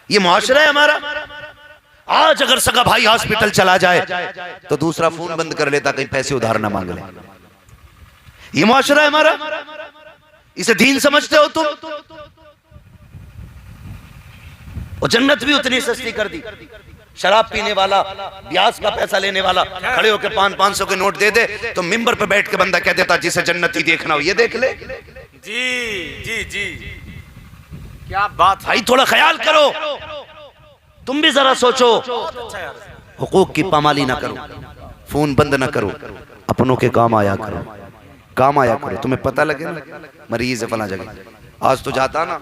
ये मुआशरा है हमारा। आज अगर सगा भाई हॉस्पिटल चला जाए तो दूसरा फोन बंद कर लेता, कहीं पैसे उधार ना मांग ले। ये मुआशरा है हमारा। इसे दीन समझते हो तुम? और जन्नत भी उतनी सस्ती कर दी। शराब पीने वाला, ब्याज का पैसा लेने वाला खड़े होकर 500 के नोट दे दे तो मिंबर पे बैठ के बंदा कह देता जिसे जन्नती देखना हो ये देख ले। जी जी जी, क्या बात। भाई थोड़ा ख्याल करो, तुम भी जरा सोचो। हुकूक की पामाली ना करो, फोन बंद ना करो, अपनों के काम आया करो, काम आया करो। तुम्हें पता लगे ना मरीज है फला जगह, आज तो जाता ना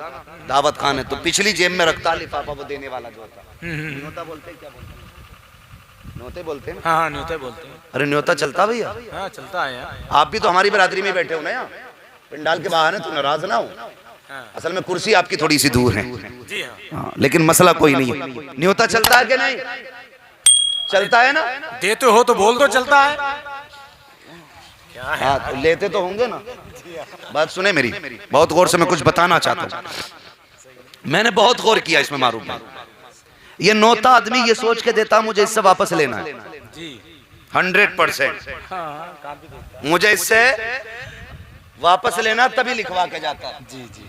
दावत खाने तो पिछली जेब में रखता लिफाफा वो देने वाला जो होता। न्योता बोलते क्या बोलते? न्योते बोलते हैं। हाँ न्योते बोलते हैं। अरे न्योता चलता भैया? हाँ चलता है यार। आप भी तो हमारी बरादरी में बैठे हो ना यहाँ, पंडाल के बाहर है, तो नाराज ना हो। असल में कुर्सी आपकी थोड़ी सी दूर है। जी हाँ। लेकिन मसला कोई नहीं है। न्योता चलता है कि नहीं? चलता है ना? देते हो तो बोल दो चलता है। हाँ तो लेते तो होंगे ना। बात सुने मेरी, बहुत गौर से मैं कुछ बताना चाहता हूँ। मैंने बहुत गौर किया इसमें मारूफ भाई। ये नौता आदमी ये सोच के देता मुझे इससे वापस लेना है 100%। मुझे इससे वापस लेना तभी लिखवा के जाता है। जी जी।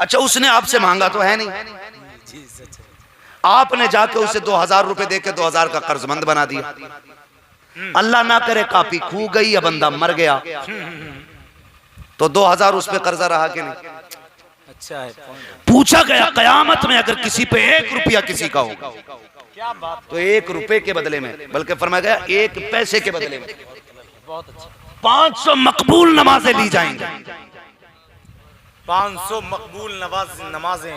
अच्छा उसने आपसे मांगा तो है नहीं, आपने जाके उसे 2000 रुपए देके 2000 का कर्जमंद बना दिया। अल्लाह ना करे कापी खू गई या बंदा मर गया तो 2000 उस पे कर्जा रहा कि नहीं? अच्छा है। पूछा गया कयामत में अगर किसी पे 1 रुपया किसी का होगा क्या बात। तो 1 रुपए के बदले में, बल्कि फरमाया गया 1 पैसे के बदले में बहुत अच्छा। 500 मकबूल नमाजें ली जाएंगी। 500 मकबूल नमाजें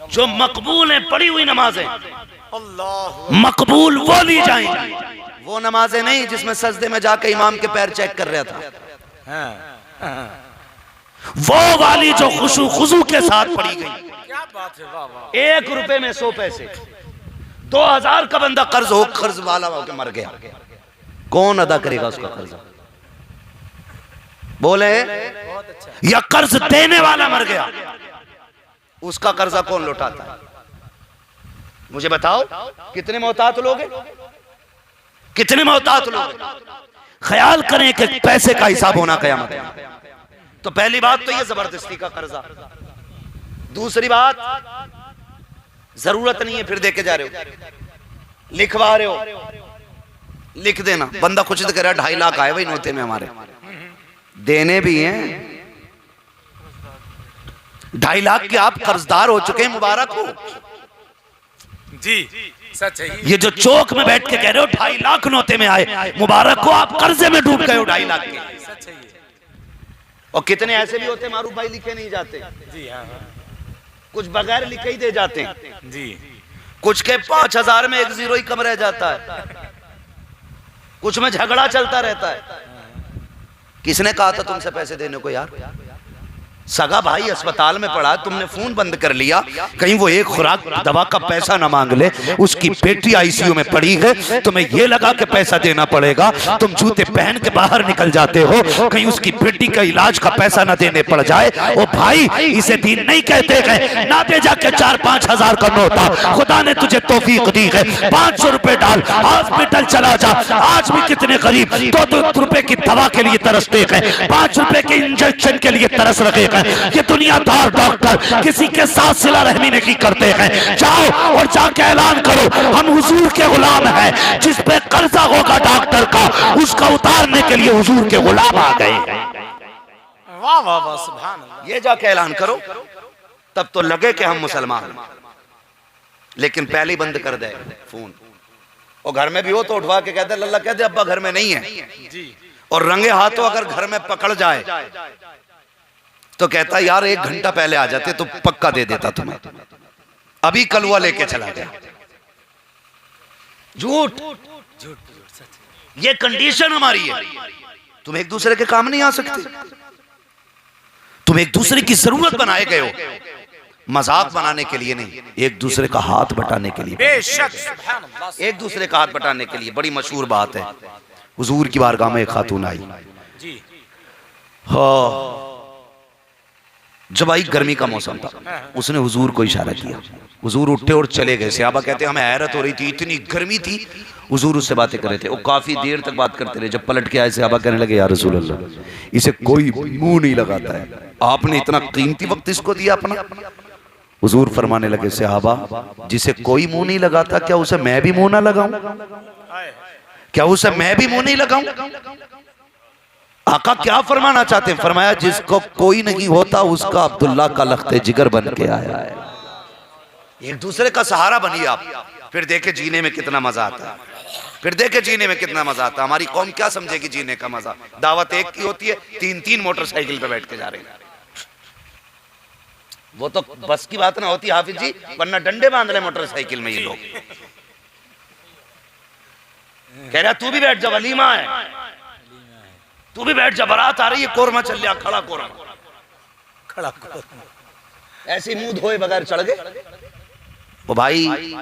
जो मकबूल है पढ़ी हुई नमाजें, अल्लाह मकबूल वो ली जाएंगी। वो नमाजें नहीं जिसमें सजदे में जाके इमाम के पैर चेक कर रहा था। वो वाली जो खुशू खुजू के साथ पढ़ी गई। क्या बात है। वाह वाह। 1 रुपए में 100 पैसे। 2000 का बंदा कर्ज वाला होकर मर गया, कौन अदा करेगा उसका कर्जा? बोले बहुत अच्छा। या कर्ज देने वाला मर गया, उसका कर्जा कौन लौटाता है? मुझे बताओ कितने मोहतात लोग हैं, कितने मोहतात लोग? ख्याल करें कि पैसे का हिसाब होना कयामत में। तो पहली बात तो ये जबरदस्ती का कर्जा। दूसरी बात जरूरत नहीं है फिर दे के जा रहे हो, लिखवा रहे हो, लिख देना। बंदा कुछ तो कह रहा है 2.5 लाख आए भाई नोते में हमारे, देने भी हैं 2.5 लाख के आप कर्जदार हो चुके हैं, मुबारक हो जी। सच है। ये जो चौक में बैठ के कह रहे हो 2.5 लाख नोते में आए, मुबारक हो आप कर्जे में डूब गए हो 2.5 लाख के। सच है। और कितने ऐसे भी होते मारूफ भाई लिखे नहीं जाते। जी हाँ। कुछ बगैर लिखे ही दे जाते हैं। जी। कुछ के 5000 में 1 जीरो ही कम रह जाता है, कुछ में झगड़ा चलता रहता है। किसने कहा था तुमसे पैसे देने को यार? सगा भाई अस्पताल में पड़ा, तुमने फोन बंद कर लिया, कहीं वो एक खुराक दवा का पैसा ना मांग ले। उसकी बेटी आईसीयू में पड़ी है, तुम्हें ये लगा के पैसा देना पड़ेगा, तुम जूते पहन के बाहर निकल जाते हो, कहीं उसकी बेटी का इलाज का पैसा ना देने पड़ जाए। ओ भाई इसे दीन नहीं कहते हैं, ना दे जाके 4-5 हजार का नोटा। खुदा ने तुझे तौफीक दी है, 500 रुपए डाल, हॉस्पिटल चला जा। आज भी कितने गरीब 2-2 रुपए की दवा के लिए तरसते हैं, 5 रुपए के इंजेक्शन के लिए तरस रहे। ये दुनियादार डॉक्टर किसी के साथ सिला रहमी नहीं करते हैं। जाओ और जाके ऐलान करो हम हुजूर के गुलाम हैं, जिस पे कर्जा होगा डॉक्टर का उसका उतारने के लिए हुजूर के गुलाम आ गए। वाह वाह वाह सुभान अल्लाह। ये जाके ऐलान करो तब तो लगे कि हम मुसलमान। लेकिन पहले ही बंद कर दे फोन, और घर में भी हो तो उठवा के कहते लल्ला कहते अब्बा घर में नहीं है जी। और रंगे हाथों अगर घर में पकड़ जाए तो कहता यार 1 घंटा पहले आ जाते तो पक्का दे देता तुम्हें, अभी कलवा लेके चला गया। झूठ झूठ। ये कंडीशन हमारी है। तुम एक दूसरे के काम नहीं आ सकते, तुम एक दूसरे की जरूरत बनाए गए हो, मजाक बनाने के लिए नहीं, एक दूसरे का हाथ बटाने के लिए। बेशक सुभान अल्लाह। एक दूसरे का हाथ बटाने के लिए। बड़ी मशहूर बात है, हुजूर की बारगाह में एक खातून आई, जी। हाँ जब आई गर्मी का मौसम था, उसने हुजूर को इशारा किया, हुजूर उठे और चले गए। सहाबा कहते हैं हमें हैरत हो रही थी, इतनी गर्मी थी, हुजूर उससे बातें कर रहे थे। वो काफी देर तक बात करते रहे। जब पलट के आए सहाबा कहने लगे या रसूल अल्लाह, इसे कोई मुंह नहीं लगाता है, आपने इतना कीमती वक्त इसको दिया अपना। हुजूर फरमाने लगे सहाबा, जिसे कोई मुंह नहीं लगाता, क्या उसे मैं भी मुंह ना लगाऊं? क्या उसे मैं भी मुंह नहीं लगाऊं? आका क्या फरमाना चाहते हैं? फरमाया जिसको कोई नहीं होता उसका अब्दुल्ला का लख्ते जिगर बन के आया है। एक दूसरे का सहारा बनिए आप, फिर देखे जीने में कितना मजा आता है, फिर देखे जीने में कितना मजा आता है। हमारी कौम क्या समझेगी जीने का मजा? दावत एक की होती है, 3-3 मोटरसाइकिल पे बैठ के जा रहे हैं। वो तो बस की बात ना होती हाफिज जी, वरना डंडे बांध रहे मोटरसाइकिल में ये लोग। कह रहा तू भी बैठ जा, वलीमा है, तू भी बैठ जा, बारात आ रही है, कोरमा चल लिया, खड़ा कोरमा, खड़ा कोरमा, ऐसे मुंह धोए बगैर चढ़ गए। वो भाई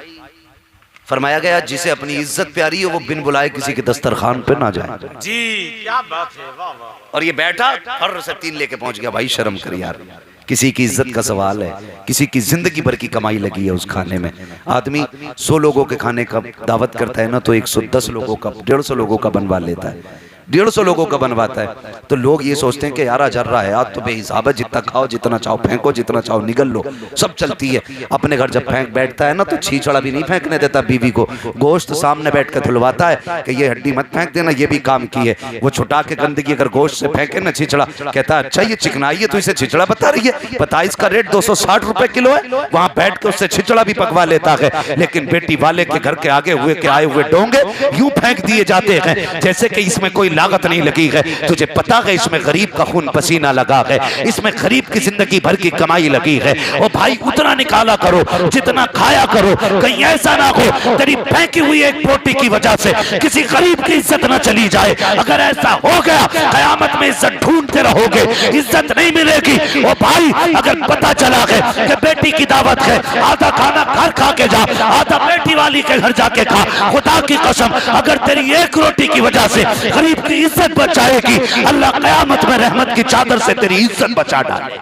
फरमाया गया जिसे अपनी इज्जत प्यारी है वो बिन बुलाए किसी के दस्तरखान पे ना जाए। जी क्या बात है, वाह वाह। और ये बैठा फर से 3 लेके पहुंच गया। भाई शर्म कर यार, किसी की इज्जत का सवाल है, किसी की जिंदगी भर की कमाई लगी है उस खाने में। आदमी 100 लोगों के खाने का दावत करता है ना, तो 110 लोगों का, 150 लोगों का बनवा लेता है, 150 लोगों का बनवाता है। तो लोग ये सोचते हैं कि यार जर्रा है, आज तो बेहिसाब है, जितना खाओ, जितना चाहो फेंको, जितना चाहो निगल लो, सब चलती है। अपने घर जब फेंक बैठता है ना, तो छीछड़ा भी नहीं फेंकने देता बीवी को, गोश्त सामने बैठ कर धुलवाता है कि ये हड्डी मत फेंक देना, ये भी काम की है। वो छुटा के गंदगी अगर गोश्त से फेंके ना छिछड़ा, कहता है अच्छा ये चिकनाई है तो इसे छिछड़ा बता रही है, पता इसका रेट 260 रुपए किलो है। वहां बैठ के उससे छिछड़ा भी पकवा लेता है। लेकिन बेटी वाले के घर के आगे हुए के आए हुए डोंगे यूं फेंक दिए जाते हैं जैसे कि इसमें कोई लागत नहीं लगी है। तुझे पता है इसमें गरीब का खून पसीना लगा है, इसमें गरीब की जिंदगी भर की कमाई लगी है। ओ भाई उतना निकाला करो जितना खाया करो, कहीं ऐसा ना हो तेरी फेंकी हुई एक बोटी की वजह से किसी गरीब की इज्जत ना चली जाए। अगर ऐसा हो गया कयामत में इज्जत ढूंढते रहोगे, इज्जत नहीं मिलेगी। ओ भाई अगर पता चला है कि बेटी की दावत है, आधा खाना घर खा के जा, आधा बेटी वाली के घर जाके खा, खुदा की कसम अगर तेरी एक रोटी की वजह से गरीब की इज्जत बचाएगी, अल्लाह कयामत में रहमत की चादर से तेरी इज्जत बचा डाले।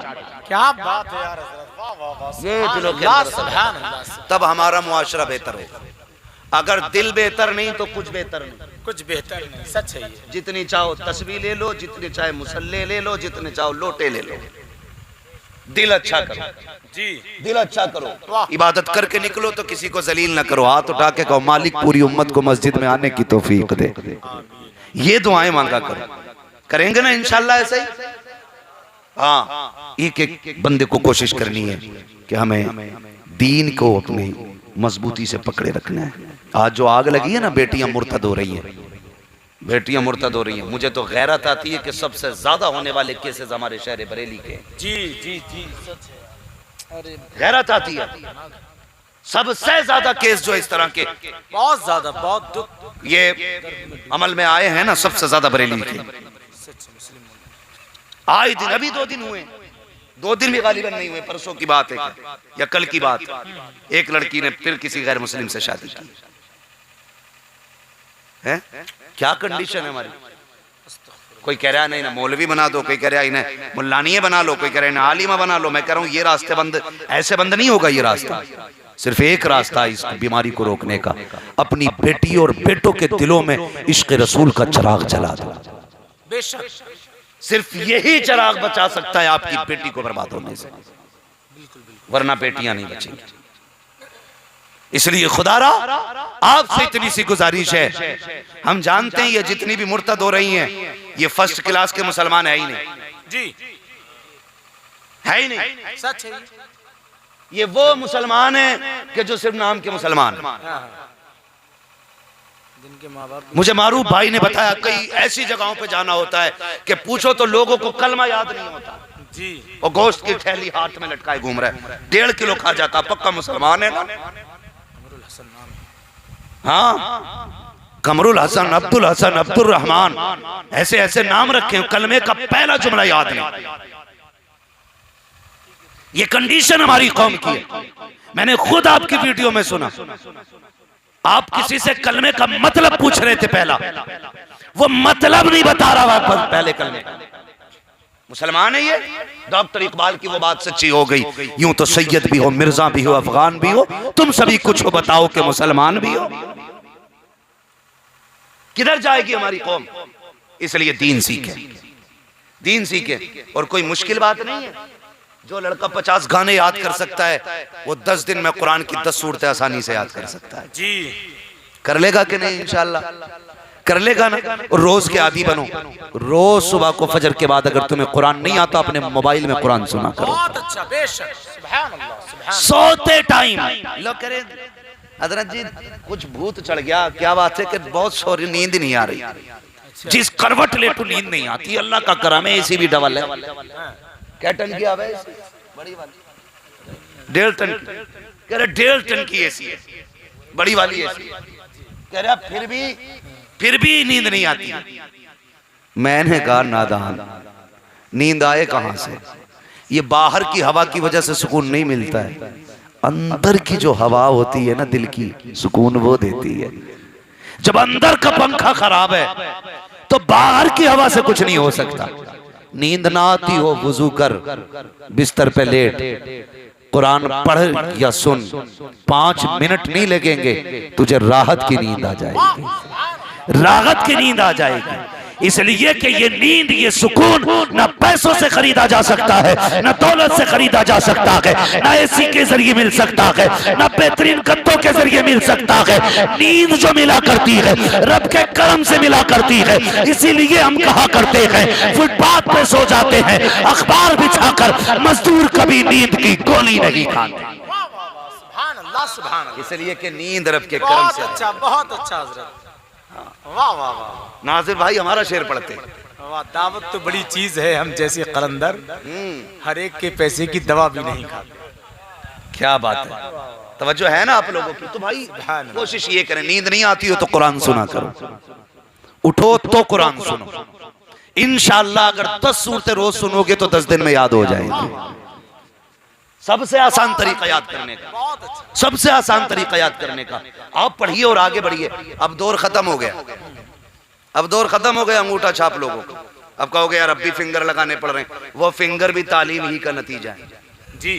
क्या बात है यार, वाह वाह वाह, ये दिलों के अल्लाह अंदर सुभान अल्लाह, तब हमारा मुआशरा बेहतर होगा। अगर दिल बेहतर नहीं तो कुछ बेहतर नहीं, कुछ बेहतर नहीं, सच है ये। जितनी चाहो तस्बीह ले लो, जितने चाहे मुसल्ले ले लो, जितने चाहो लोटे ले लो, दिल अच्छा करो जी, दिल अच्छा करो, इबादत करके निकलो तो किसी को जलील ना करो। हाथ उठा के कहो मालिक पूरी उम्मत को मस्जिद में आने की तौफीक दे। ये दुआएं मांगा करो, करेंगे ना इंशाल्लाह ऐसे ही। हाँ एक एक बंदे को कोशिश करनी है कि हमें दीन को अपनी मजबूती से पकड़े रखना है। आज जो आग लगी है ना, बेटियां मुर्तद हो रही हैं, बेटियां मुर्तद हो रही हैं। मुझे तो गैरत आती है कि सबसे ज्यादा होने वाले केसेस हमारे शहर बरेली के। जी जी जी सच है। अरे गैरत आती है, सबसे ज्यादा केस जो इस तरह के बहुत ज्यादा, बहुत दुख ये अमल में आए हैं ना, सबसे ज्यादा बरेली के। आए दिन, अभी 2 दिन हुए, 2 दिन भी गालिबन नहीं हुए, परसों की बात है या कल की बात, एक लड़की ने फिर किसी गैर मुस्लिम से शादी की है। क्या कंडीशन है हमारी? कोई कह रहा है नहीं ना मौलवी बना दो, कोई कह रहा है इन्हें मुल्लानिये बना लो, कोई कह रहा है इन्हें आलिमा बना लो। मैं कह रहा हूं ये रास्ते बंद, ऐसे बंद नहीं होगा ये रास्ता। सिर्फ एक रास्ता है इस बीमारी को रोकने का, अपनी बेटी और बेटों के दिलों में इश्क रसूल का चिराग जला दो। बेशक सिर्फ यही चिराग बचा सकता है आपकी बेटी को बर्बाद होने से, वरना बेटियां नहीं बचेंगी। इसलिए खुदारा आपसे इतनी सी गुजारिश है, हम जानते हैं ये जितनी भी मुर्तद हो रही हैं ये फर्स्ट क्लास के मुसलमान है ही नहीं जी, है ही नहीं, सच है ये वो मुसलमान है कि जो सिर्फ नाम के मुसलमान। जिनके माँ बाप, मुझे मारूफ भाई ने बताया कई ऐसी जगहों पे जाना होता है कि पूछो तो लोगों को कलमा याद नहीं होता जी, और गोश्त की थैली हाथ में लटकाए घूम रहा है, 1.5 किलो खा जाता, पक्का मुसलमान है ना। कमरुल हसन नाम, हाँ कमरुल हसन, अब्दुल हसन, अब्दुल रहमान, ऐसे ऐसे नाम रखे हैं, कलमे का पहला जुमला याद नहीं। ये कंडीशन हमारी कौम की है। मैंने खुद आपकी वीडियो में सुना, आप किसी से कलमे का मतलब पूछ रहे थे, पहला वो मतलब नहीं बता रहा था पहले कलमे का। मुसलमान है ये। डॉक्टर इकबाल की वो बात सच्ची हो गई, यूं तो सैयद भी हो, मिर्जा भी हो, अफगान भी हो, तुम सभी कुछ हो, बताओ कि मुसलमान भी हो। किधर जाएगी हमारी कौम? इसलिए दीन सीखे, दीन सीखे। और कोई मुश्किल बात नहीं है। जो लड़का 50 गाने याद कर सकता है वो 10 दिन में कुरान की 10 सूरतें आसानी से याद कर सकता है। जी कर लेगा कि नहीं? इंशाल्लाह कर लेगा ना। और रोज के आदी बनो। रोज सुबह को फजर के बाद अगर तुम्हें कुरान नहीं आता, अपने मोबाइल में कुरान सुना करो। बहुत अच्छा, बेशक, सुभान अल्लाह, सुभान सोते टाइम लोग करें हजरत जी कुछ भूत चढ़ गया, क्या बात है कि बहुत सोरी नींद नहीं आ रही, जिस करवट लेटू नींद नहीं आती। अल्लाह का करम है, एसी भी डबल है। क्या टन की आवे? बड़ी वाली 1.5 टन की। कह रहे 1.5 टन की एसी है, बड़ी वाली एसी। कह रहे फिर भी नींद नहीं आती। मैंने कहा नादान, नींद आए कहां से? ये बाहर की हवा की वजह से सुकून नहीं मिलता है, अंदर की जो हवा होती है ना दिल की, सुकून वो देती है। जब अंदर का पंखा खराब है तो बाहर की हवा से कुछ नहीं हो सकता। नींद ना आती हो, वुजू कर, बिस्तर पे लेट, कुरान पढ़ या सुन, 5 मिनट नहीं लगेंगे, तुझे राहत की नींद आ जाएगी, राहत की नींद आ जाएगी। इसलिए कि ये नींद, ये सुकून ना पैसों से खरीदा जा सकता है, ना दौलत से खरीदा जा सकता है, ना एसी के जरिए मिल सकता है, ना बेहतरीन गद्दों के जरिए मिल सकता है। नींद जो मिला करती है रब के करम से मिला करती है। इसीलिए हम कहा करते हैं फुटपाथ पे सो जाते हैं अखबार बिछाकर, मजदूर कभी नींद की गोली नहीं खाते। सुभान अल्लाह, सुभान अल्लाह। इसलिए कि नींद रब के करम बहुत से। अच्छा, बहुत अच्छा हजरत। वाह वाह वाह। नाजिर भाई हमारा शेर पढ़ते। वाह, दावत तो बड़ी चीज है। हम जैसे कलंदर हर एक के पैसे की दवा भी नहीं खाते। क्या बात है, तवज्जो है ना आप लोगों की? तो भाई कोशिश ये करें, नींद नहीं आती हो तो कुरान सुना करो, उठो तो कुरान सुनो। इंशाअल्लाह अगर 10 सूरतें रोज सुनोगे तो 10 दिन में याद हो जाएंगे। सबसे आसान तरीका याद करने का, बहुत अच्छा। सबसे आसान तरीका याद करने का, आप पढ़िए और आगे बढ़िए। अब दौर खत्म हो गया, अब दौर खत्म हो गया अंगूठा छाप लोगों को। अब कहोगे यार अब भी फिंगर लगाने पड़ रहे हैं, वो फिंगर भी तालीम ही का नतीजा है जी।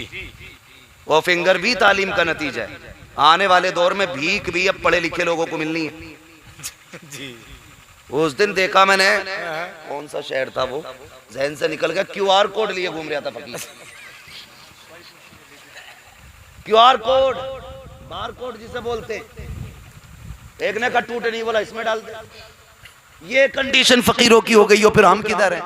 वो फिंगर भी तालीम का नतीजा है। आने वाले दौर में भीख भी अब पढ़े लिखे लोगों को मिलनी है जी। उस दिन देखा मैंने, कौन सा शहर था वो, जहन से निकल गया, QR कोड लिए घूम रहा था फकीर। QR कोड, बार कोड जिसे बोलते, एक ने का टूटे नहीं बोला इसमें डाल दे। ये कंडीशन फकीरों की हो गई हो, फिर हम किधर हैं?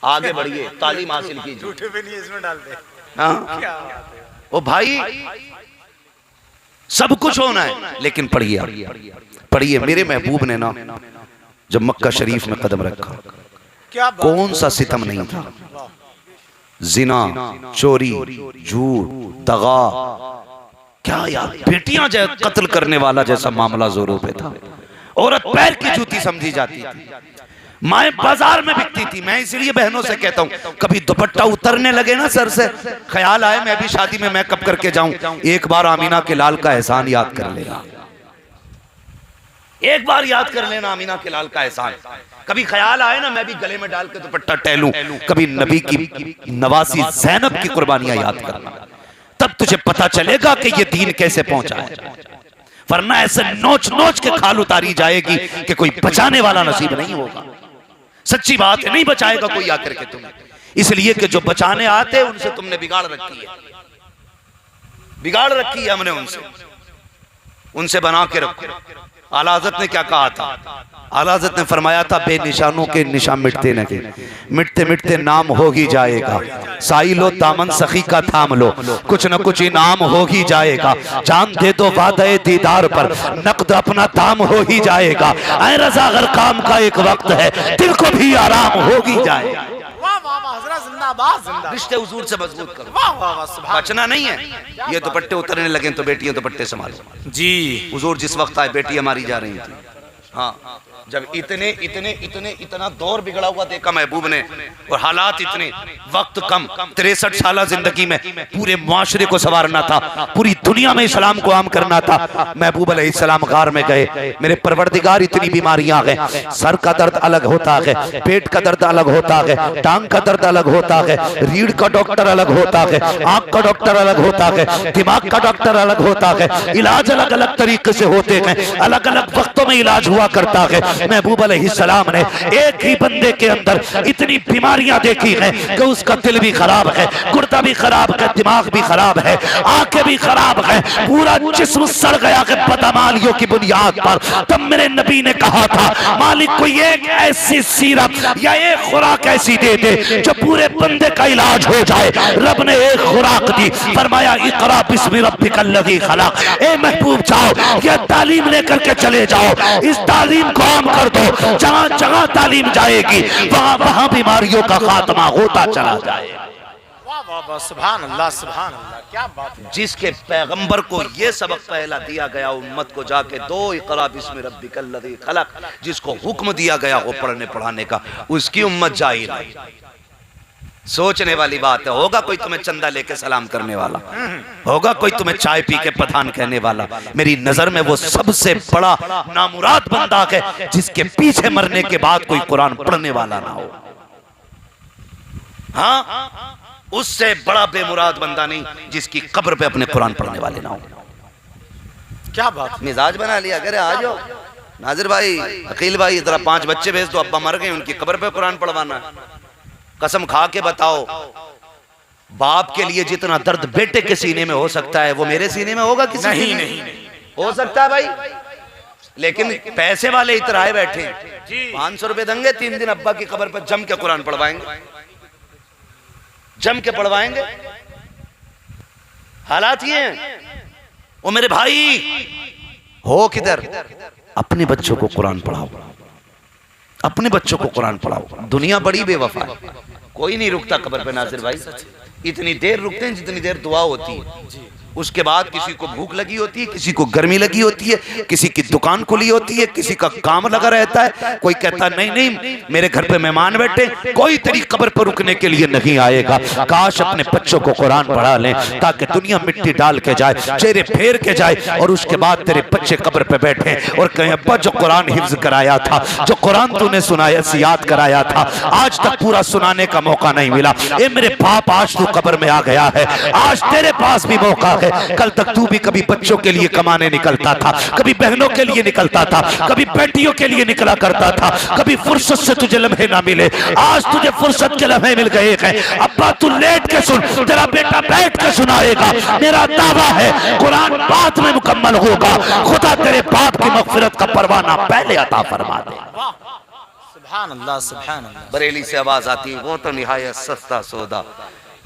आगे बढ़िए, तालीम हासिल कीजिए। झूठे भी नहीं इसमें डाल दे। हाँ क्या बात है। ओ भाई, सब कुछ होना है लेकिन पढ़िए, पढ़िए। मेरे महबूब ने ना जब मक्का शरीफ में कदम रखा, क्या बात। कौन सा सितम नहीं था, जिना, चोरी, झूठ, दगा, क्या यार, बेटियां कत्ल करने वाला जैसा मामला जोरों पे था। औरत पैर की जूती समझी जाती थी, माएं बाजार में बिकती थी। मैं इसलिए बहनों से कहता हूं, कभी दुपट्टा उतरने लगे ना सर से, ख्याल आए मैं भी शादी में मेकअप करके जाऊं, एक बार आमीना के लाल का एहसान याद कर लेना, एक बार याद कर लेना आमीना के लाल का एहसान। कभी ख्याल आए ना मैं भी गले में डाल के दुपट्टा टहलूं, कभी नबी की नवासी ज़ैनब की कुर्बानियां याद करना, तब तुझे पता चलेगा कि ये दीन कैसे पहुंचा है। वरना ऐसे नोच नोच के खाल उतारी जाएगी कि कोई बचाने वाला नसीब नहीं होगा। सच्ची बात है, नहीं बचाएगा कोई आकर के तुम्हें, इसलिए कि जो बचाने आते उनसे तुमने बिगाड़ रखी है, बिगाड़ रखी है हमने उनसे, उनसे बना के रखो। आला हज़रत ने क्या कहा था? आला हज़रत ने फरमाया था, बेनिशानों के निशान मिटते न के, मिटते मिटते नाम हो ही जाएगा। साई लो दामन सखी का थाम लो, कुछ न कुछ इनाम हो ही जाएगा। जान दे दो वादे दीदार पर, नकद अपना दाम हो ही जाएगा। ऐ रज़ा अगर काम का एक वक्त है, दिल को भी आराम हो ही जाएगा। वाह वाह वाह, हज़रत जिंदाबाद, जिंदाबाद। रिश्ते हुजूर से मजबूत करो। वाह वाह वाह, सुभान। बचना नहीं है। ये दुपट्टे उतरने लगे तो बेटियां दुपट्टे संभालो। जी। हुजूर जिस वक्त आए बेटी हमारी जा रही थी, हाँ जब इतना दौर बिगड़ा हुआ देखा महबूब ने और हालात इतने, वक्त कम, 63 साल जिंदगी में पूरे मुआशरे को संवारना था, पूरी दुनिया में इस्लाम को आम करना था। महबूब अलैहिस्सलाम गार में गए, मेरे परवरदिगार इतनी बीमारियां गए, सर का दर्द अलग होता है, पेट का दर्द अलग होता है, टांग का दर्द अलग होता है, रीढ़ का डॉक्टर अलग होता है, आंख का डॉक्टर अलग होता है, दिमाग का डॉक्टर अलग होता है, इलाज अलग अलग तरीके से होते हैं, अलग अलग वक्तों में इलाज हुआ करता है। महबूब अलैहिस्सलाम ने एक ही बंदे के अंदर इतनी बीमारियां देखी हैं कि उसका दिल भी खराब है, गुर्दा भी खराब है, दिमाग भी खराब है, आंखें भी खराब है, पूरा जिस्म सड़ गया कि बदमालियों की बुनियाद पर। तब मेरे नबी ने कहा था मालिक कोई एक ऐसी सीरप या एक खुराक ऐसी दे दे जो पूरे बंदे का इलाज हो जाए। रब ने एक खुराक दी, फरमाया इकरा बिस्मि रब्बिकल लज़ी खलक। ए महबूब जाओ ये तालीम लेकर के चले जाओ, इस तालीम को आम कर दो, जहां जहां तालीम जाएगी वहां वहां बीमारियों का खात्मा होता चला जाएगा। सुभान अल्लाह, सुभान अल्लाह, क्या बात है। जिसके पैगंबर को ये सबक पहला दिया गया उम्मत को जाके दो इकरा बिस्मि रब्बिकल लज़ी खलक, जिसको हुक्म दिया गया हो पढ़ने पढ़ाने का, उसकी उम्मत जाहिल है। सोचने वाली बात है, होगा कोई तुम्हें चंदा लेके सलाम करने वाला, होगा कोई तुम्हें चाय पी के पठान कहने वाला। मेरी नजर में वो सबसे बड़ा नामुराद बंदा है जिसके पीछे मरने के बाद कोई कुरान पढ़ने वाला ना हो। हाँ, उससे बड़ा बेमुराद बंदा नहीं जिसकी कब्र पे अपने कुरान पढ़ने वाले ना हो। क्या बात। मिजाज बना लिया, अरे आ जाओ नाजिर भाई, अकील भाई, जरा 5 बच्चे भेज दो, अब्बा मर गए, उनकी कब्र पे कुरान पढ़वाना है। कसम खा के बताओ, बाप के लिए जितना दर्द बेटे के सीने में हो सकता है वो मेरे सीने में होगा किसी? नहीं, नहीं, हो सकता है भाई, लेकिन पैसे वाले इतराए बैठे, 500 रुपए देंगे, 3 दिन अब्बा की कब्र पर जम के कुरान पढ़वाएंगे, जम के पढ़वाएंगे। हालात ये हैं। ओ मेरे भाई, हो किधर? अपने बच्चों को कुरान पढ़ाओ, अपने बच्चों को कुरान पढ़ाओ। दुनिया बड़ी बेवफा है, कोई नहीं रुकता कब्र पे नाजिर भाई, इतनी देर रुकते हैं जितनी देर दुआ होती है। उसके बाद किसी को भूख लगी होती है, किसी को गर्मी लगी होती है, किसी की दुकान खुली होती है, किसी का काम लगा रहता है, कोई कहता नहीं नहीं मेरे घर पे मेहमान बैठे, कोई तेरी कब्र पर रुकने के लिए नहीं आएगा। काश अपने बच्चों को कुरान पढ़ा लें ताकि दुनिया मिट्टी डाल के जाए, चेहरे फेर के जाए, और उसके बाद तेरे बच्चे कब्र पे बैठे और कहें अब्बा जो कुरान हिफ्ज कराया था, जो कुरान तूने सुनाया याद कराया था, आज तक पूरा सुनाने का मौका नहीं मिला। ए मेरे बाप, आज तू कब्र में आ गया है, आज तेरे पास भी मौका है। कल तक तू भी कभी बच्चों के लिए कमाने निकलता था, कभी बहनों के लिए निकलता था, कभी बेटियों के लिए निकला करता था, कभी फुर्सत से तुझे लम्हे ना मिले, आज तुझे फुर्सत के लम्हे मिल गए हैं। अब्बा तू लेट के सुन, तेरा बेटा बैठ के सुनाएगा। मेरा दावा है कुरान बाद में मुकम्मल होगा। खुदा तेरे बाप की मगफिरत का परवाना पहले अता फरमा दे। सुभान अल्लाह, सुभान अल्लाह। बरेली से आवाज आती है, वो तो निहायत सस्ता सौदा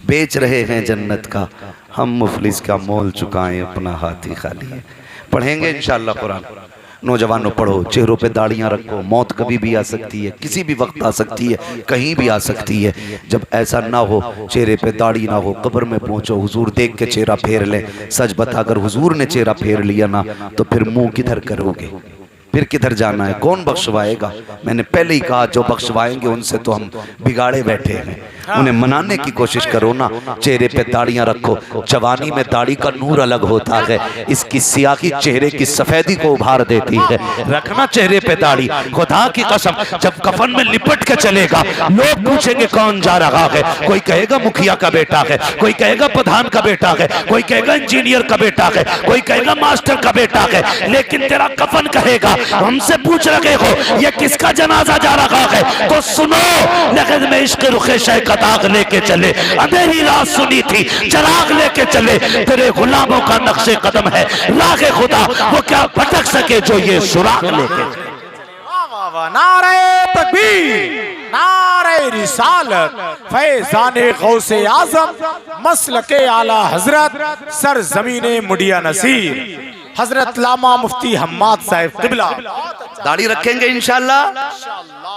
बेच रहे हैं जन्नत का, हम मुफलिस का मोल चुकाएं, अपना हाथ ही खाली है। पढ़ेंगे इंशाअल्लाह कुरान। नौजवानों पढ़ो, चेहरों पे दाढ़ियां रखो, मौत कभी भी आ सकती है, किसी भी वक्त आ सकती है, कहीं भी आ सकती है। जब ऐसा ना हो, चेहरे पे दाढ़ी ना हो, कब्र में पहुंचो, हुजूर देख के चेहरा फेर ले। सच बता, अगर हुजूर ने चेहरा फेर लिया ना तो फिर मुंह किधर करोगे, फिर किधर जाना है, कौन बख्शवाएगा? मैंने पहले ही कहा जो बख्शवाएंगे उनसे तो हम बिगाड़े बैठे हैं, उन्हें मनाने की कोशिश करो ना। चेहरे पे दाढ़ियां रखो, जवानी में दाढ़ी का नूर अलग होता है, इसकी सियाही चेहरे की सफेदी को उभार देती है। रखना चेहरे पे दाढ़ी, खुदा की कसम जब कफन में लिपट के चलेगा लोग पूछेंगे कौन जा रहा है, कोई कहेगा मुखिया का बेटा है, कोई कहेगा प्रधान का बेटा है, कोई कहेगा इंजीनियर का बेटा है, कोई कहेगा मास्टर का बेटा है, लेकिन तेरा कफन कहेगा हमसे पूछ रहे हो ये किसका जनाजा जा रहा है, तो सुनो लेकिन मैं इश्क रुखे शय का दाग लेके चले, अंधेरी रात सुनी थी चराग लेके चले, तेरे गुलामों का नक्शे कदम है रागे खुदा, वो क्या भटक सके जो ये सुराग लेके। नारे तकबीर, नारे रिसालत, फैज़ाने गौसे आज़म, मसलके आला हजरत, सर ज़मीने मुडिया नसीर, हजरत लामा मुफ्ती हम्माद साहिब क़िबला। दाढ़ी रखेंगे इंशाअल्लाह,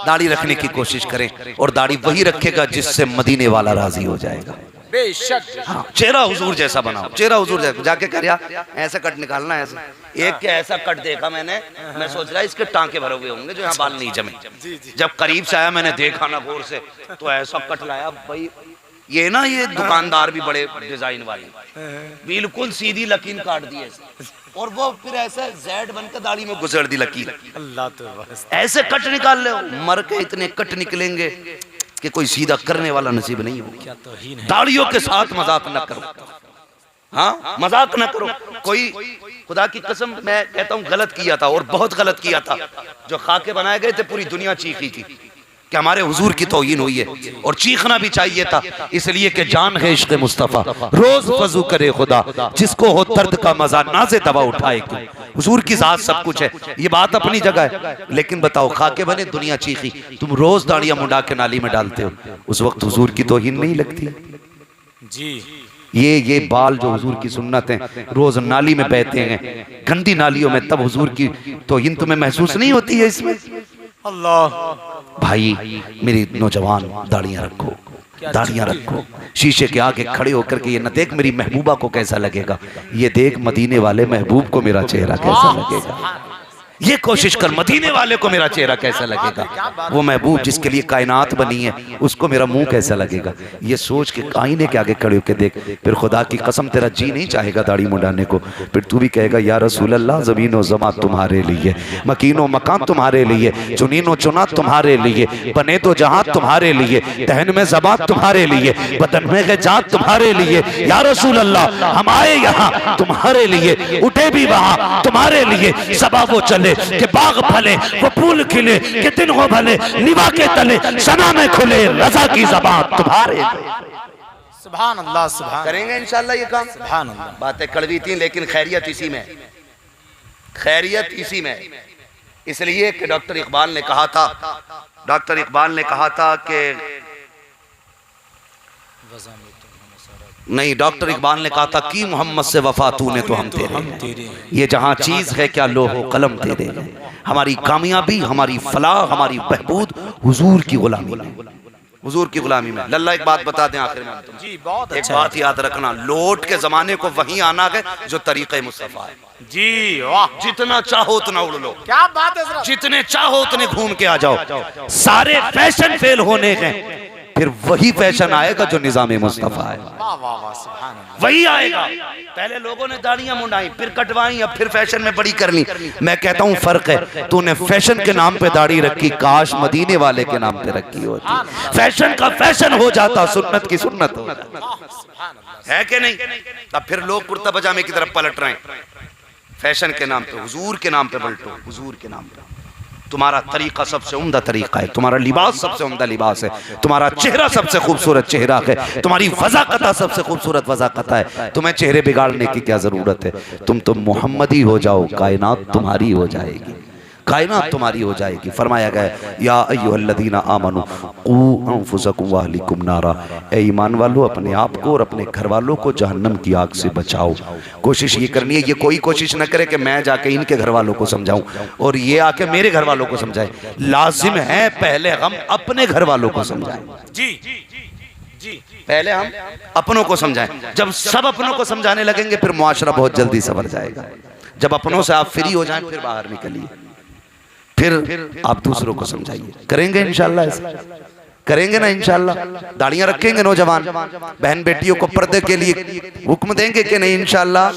दाढ़ी रखने की कोशिश करें, और दाढ़ी वही रखेगा जिससे मदीने वाला राजी हो जाएगा। बेशक। हाँ, चेहरा हुजूर जैसा बनाओ, चेहरा हुजूर जैसा। जाके कह रहा ऐसा कट निकालना है, ऐसे एक के ऐसा कट देखा मैंने, मैं सोच रहा इसके टांके भरे हुए होंगे जो यहाँ बाल नहीं जमे। जब करीब से आया मैंने देखा ना गौर से, तो ऐसा कट लाया भाई, ये ना ये दुकानदार भी बड़े डिजाइन वाले, बिल्कुल सीधी लकीर काट दी ऐसे, और वो फिर ऐसे जेड बनकर दाढ़ी में गुजर दी लकीर। अल्लाह तो बस। ऐसे कट निकाल ले, मर के इतने कट निकलेंगे कि कोई सीधा करने वाला नसीब नहीं हो। क्या तौहीन है। दाढ़ियों के साथ मजाक न करो, हाँ मजाक न करो। कोई खुदा की कसम मैं कहता हूँ गलत किया था, और बहुत गलत किया था। जो खाके बनाए गए थे पूरी दुनिया चीखी थी कि हमारे हुजूर की तौहीन हुई है, और चीखना भी चाहिए था, इसलिए कि जान है इश्क़ मुस्तफ़ा, रोज वजू करे खुदा, जिसको हो दर्द का मजा नाज़े दवा उठाए क्यों। हुजूर की जात सब कुछ है, ये बात अपनी जगह है, लेकिन बताओ खाके बने दुनिया चीखी, तुम रोज दाढ़ियां मुंडा के नाली में डालते हो, उस वक्त हुजूर की तौहीन नहीं लगती जी। ये बाल जो हुजूर की सुन्नत है, रोज नाली में बहते हैं, गंदी नालियों में, तब हुजूर की तौहीन तुम्हें महसूस नहीं होती है इसमें। अल्लाह। भाई मेरी नौजवान दाढ़ियां रखो, दाढ़ियां रखो, शीशे के आगे खड़े होकर के ये न देख मेरी महबूबा को कैसा लगेगा, ये देख मदीने वाले महबूब को मेरा चेहरा कैसा लगेगा। ये कोशिश कर मदीने वाले को मेरा चेहरा कैसा लगेगा, वो महबूब जिसके लिए कायनात बनी है उसको मेरा मुंह कैसा लगेगा। ये सोच के आईने के आगे खड़े होकर देख, फिर खुदा की कसम तेरा जी नहीं चाहेगा दाढ़ी मुंडाने को, फिर तू भी कहेगा या रसूल अल्लाह, ज़मीन व ज़मा तुम्हारे लिए, मकीन व मकान तुम्हारे लिए, चुनीन व चुना तुम्हारे लिए, बने तो जहां तुम्हारे लिए, दहन में ज़बात तुम्हारे लिए, बदन में गजात तुम्हारे लिए, या रसूल अल्लाह हम आए यहाँ तुम्हारे लिए, उठे भी वहाँ तुम्हारे लिए, सबा वो चले के बाग फले, वो फूल खिले के दिन हो भले, निभा के तले सना में खुले, रजा की ज़बान तुम्हारे। सुभान अल्लाह। सुभान। करेंगे इंशाल्लाह ये काम। सुभान अल्लाह। बातें कड़वी थी लेकिन खैरियत इसी में, खैरियत इसी में। इसलिए कि डॉक्टर इकबाल ने कहा था, डॉक्टर इकबाल ने कहा था कि नहीं, डॉक्टर इकबाल ने कहा था कि मोहम्मद से वफा तूने तो हम तेरे, ये जहां चीज है क्या लोहो कलम तेरे, हमारी कामयाबी, हमारी फलाह, हमारी बहबूद हुजूर की गुलामी में, हुजूर की गुलामी में। लल्ला एक बात बता दें आखिर में जी, बहुत एक अच्छा बात याद रखना, लौट के जमाने को वहीं आना है जो तरीक़े मुस्तफ़ा है। जी वाह। जितना चाहो उतना उड़ लो, क्या बात है, जितने चाहो उतने घूम के आ जाओ, सारे फैशन फेल होने हैं, फिर वही फैशन आएगा जो निज़ाम मुस्तफ़ा है, वही आएगा। पहले लोगों ने दाढ़ियां मुंडाई, फिर कटवाई, अब फिर फैशन में बड़ी कर ली। मैं कहता हूँ फर्क है, तूने फैशन के नाम पे दाढ़ी रखी, काश मदीने वाले के नाम पे रखी होती, फैशन का फैशन हो जाता, सुन्नत की सुन्नत हो जाती, है कि नहीं। तब फिर लोग कुर्ता पजामे की तरफ पलट रहे हैं, फैशन के नाम पे, हुजूर के नाम पे पलटो, हुजूर के नाम पे। तुम्हारा तरीका सबसे उम्दा तरीका है, तुम्हारा लिबास सबसे उम्दा लिबास है, तुम्हारा चेहरा सबसे खूबसूरत चेहरा है, तुम्हारी वज़ाक़त सबसे खूबसूरत वज़ाक़त है। तुम्हें चेहरे बिगाड़ने की क्या जरूरत है, तुम तो मोहम्मदी हो जाओ, कायनात तुम्हारी हो जाएगी, कायनात तुम्हारी हो जाएगी। फरमाया गया या अय्युहल्लज़ीना आमनू क़ू अनफुसकुम व अहलिकुम नारा, ए ईमान वालों अपने आप को और अपने घर वालों को जहन्नम की आग से बचाओ। कोशिश ये करनी है, ये कोई कोशिश न करे कि मैं जाके इनके घर वालों को समझाऊं और ये आके मेरे घर वालों को समझाए, लाजिम है पहले हम अपने घर वालों को समझाएं। जी जी, पहले हम अपनों को समझाएं। जब सब अपनों को समझाने लगेंगे फिर मुआशरा बहुत जल्दी संवर जाएगा। जब अपनों से आप फ्री हो जाएं फिर बाहर निकलिए, फिर आप दूसरों को समझाइए। करेंगे इंशाल्लाह, ऐसा करेंगे ना इंशाल्लाह। दाढ़ियां रखेंगे नौजवान, बहन बेटियों को पर्दे के लिए हुक्म देंगे कि नहीं इंशाल्लाह।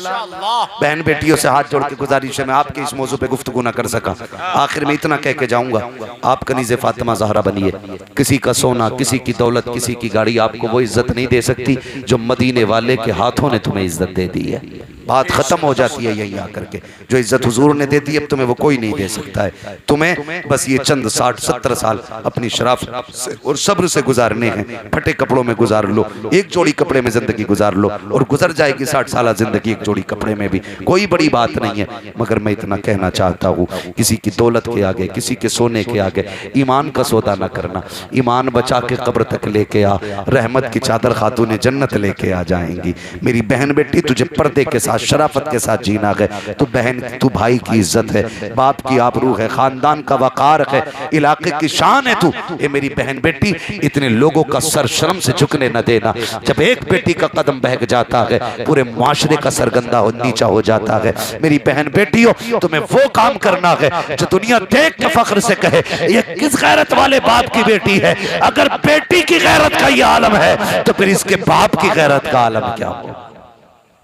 बहन बेटियों से हाथ जोड़ के गुजारिश है, मैं आपके इस मौजू पे गुफ्तगू ना कर सका, आखिर में इतना कह के जाऊंगा, आप कनीज़े फातिमा ज़हरा बनिए। किसी का सोना, किसी की दौलत, किसी की गाड़ी आपको वो इज्जत नहीं दे सकती जो मदीने वाले के हाथों ने तुम्हें इज्जत दे दी है। बात खत्म हो जाती है यहीं आकर के। जो इज्जत हुजूर ने दे दी अब तुम्हें वो कोई नहीं दे सकता है। तुम्हें बस ये चंद 60-70 साल अपनी शराफत से और सब्र से गुजारने हैं। फटे कपड़ों में गुजार लो, एक जोड़ी कपड़े में जिंदगी गुजार लो और गुजर जाएगी 60 साल जिंदगी एक जोड़ी कपड़े में भी, कोई बड़ी बात नहीं है। मगर मैं इतना कहना चाहता हूँ, किसी की दौलत के आगे, किसी के सोने के आगे ईमान का सौदा न करना। ईमान बचा के कब्र तक लेके आ, रहमत की चादर खातूने जन्नत लेके आ जाएंगी। मेरी बहन बेटी तुझे पर्दे के साथ साथ, शराफत के साथ जीना है। तो बहन, तू भाई की इज्जत है, बाप की आबरू है, खानदान का वकार है, इलाके की शान है तू। ये मेरी बहन बेटी, इतने लोगों का सर शर्म से झुकने न देना। जब एक बेटी का कदम बहक जाता है, पूरे माशरे का सरगंदा हो नीचा हो जाता है। मेरी बहन बेटियों, तुम्हें वो काम करना है जो दुनिया देख के फख्र से कहे ये किस गैरत वाले बाप की बेटी है। अगर बेटी की गैरत का ये आलम है तो फिर इसके बाप की गैरत का आलम क्या हो।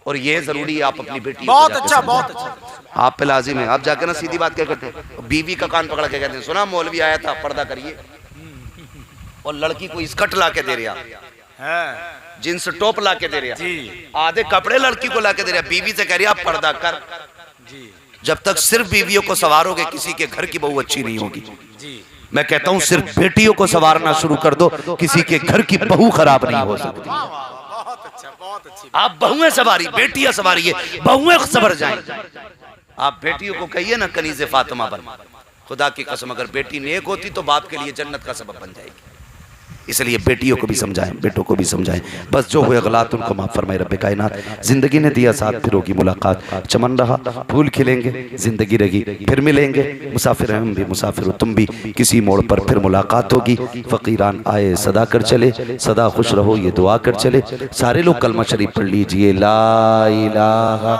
और ये जरूरी है आप अपनी बेटी, बहुत अच्छा, बहुत अच्छा। आप पे लाजिम है। आप जाकर ना सीधी बात क्या करते हैं, बीवी का कान पकड़ के कहते हैं, सुना मौलवी आया था, पर्दा करिए। और लड़की को स्कर्ट ला के दे रहा, जींस टॉप ला के दे रहा, आधे कपड़े लड़की को ला के दे रहा, बीवी से कह रही आप पर्दा कर। जब तक सिर्फ बीवियों को सवारोगे, किसी के घर की बहू अच्छी नहीं होगी। मैं कहता हूं सिर्फ बेटियों को सवारना शुरू कर दो, किसी के घर की बहू खराब नहीं हो सकती। आप बहुएं सवारी, बेटियां सवारिए, बहुएं सवर जाएं। आप बेटियों को कहिए ना कनीज़े फातिमा बन। खुदा की कसम, अगर बेटी नेक होती तो बाप के लिए जन्नत का सबब बन जाएगी। इसलिए बेटियों को भी समझाएं, बेटों को भी समझाएं। बस जो हुए गलत उनको माफ फरमाए रब्बे कायनात। जिंदगी ने दिया साथ, फिर होगी मुलाकात। चमन रहा फूल खिलेंगे, जिंदगी रहेगी, फिर मिलेंगे। मुसाफिर हैं हम भी, मुसाफिर हो तुम भी, किसी मोड़ पर फिर मुलाकात होगी। फकीरान आए सदा कर चले, सदा खुश रहो ये दुआ कर चले। सारे लोग कलमा शरीफ पढ़ लीजिए, ला इलाहा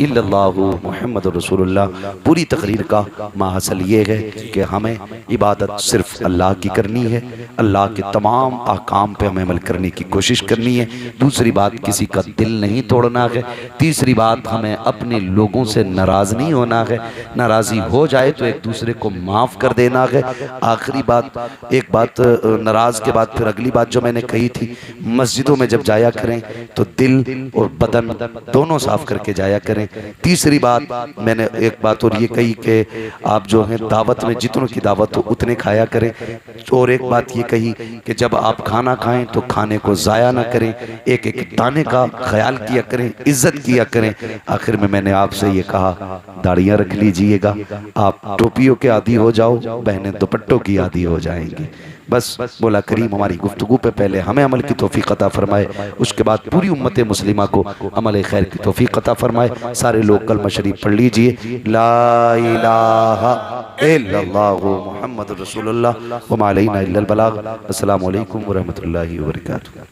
इल्लल्लाहु मुहम्मदुर रसूलुल्लाह। पूरी तकरीर का माहसल ये है कि हमें इबादत सिर्फ अल्लाह की करनी है, अल्लाह के तमाम अहकाम पे हमें अमल करने की कोशिश करनी है। दूसरी बात, किसी का दिल नहीं तोड़ना है। तीसरी बात, हमें अपने लोगों से नाराज़ नहीं होना है। नाराज़ी हो जाए तो एक दूसरे को माफ़ कर देना है। आखिरी बात, एक बात नाराज़ के बाद फिर अगली बात जो मैंने कही थी, मस्जिदों में जब जाया करें तो दिल और बदन दोनों साफ करके जाया करें। तीसरी बात, मैंने एक बात और ये कही कि आप जो हैं दावत में जितनों की दावत हो उतने खाया करें। और एक बात ये कही कि जब आप खाना खाएं तो खाने को ज़ाया ना करें, एक एक दाने का ख्याल किया करें, इज्जत किया करें। आखिर में मैंने आपसे ये कहा, दाढ़ियाँ रख लीजिएगा। आप टोपियों के आदी हो जाओ, बहनें दुपट्टों की आदी हो जाएंगी। बस मौला करीम हमारी गुफ्तगू पे पहले हमें अमल की तौफीक अता फरमाए, उसके बाद पूरी उम्मत मुस्लिमा को अमल खैर की तौफीक अता फरमाए। सारे लोग कलमा शरीफ पढ़ लीजिए, ला इलाहा इल्लल्लाहु मुहम्मदुर रसूलुल्लाह व मा अलैना इल्लल बलाग। अस्सलामु अलैकुम व रहमतुल्लाहि व बरकातुहू।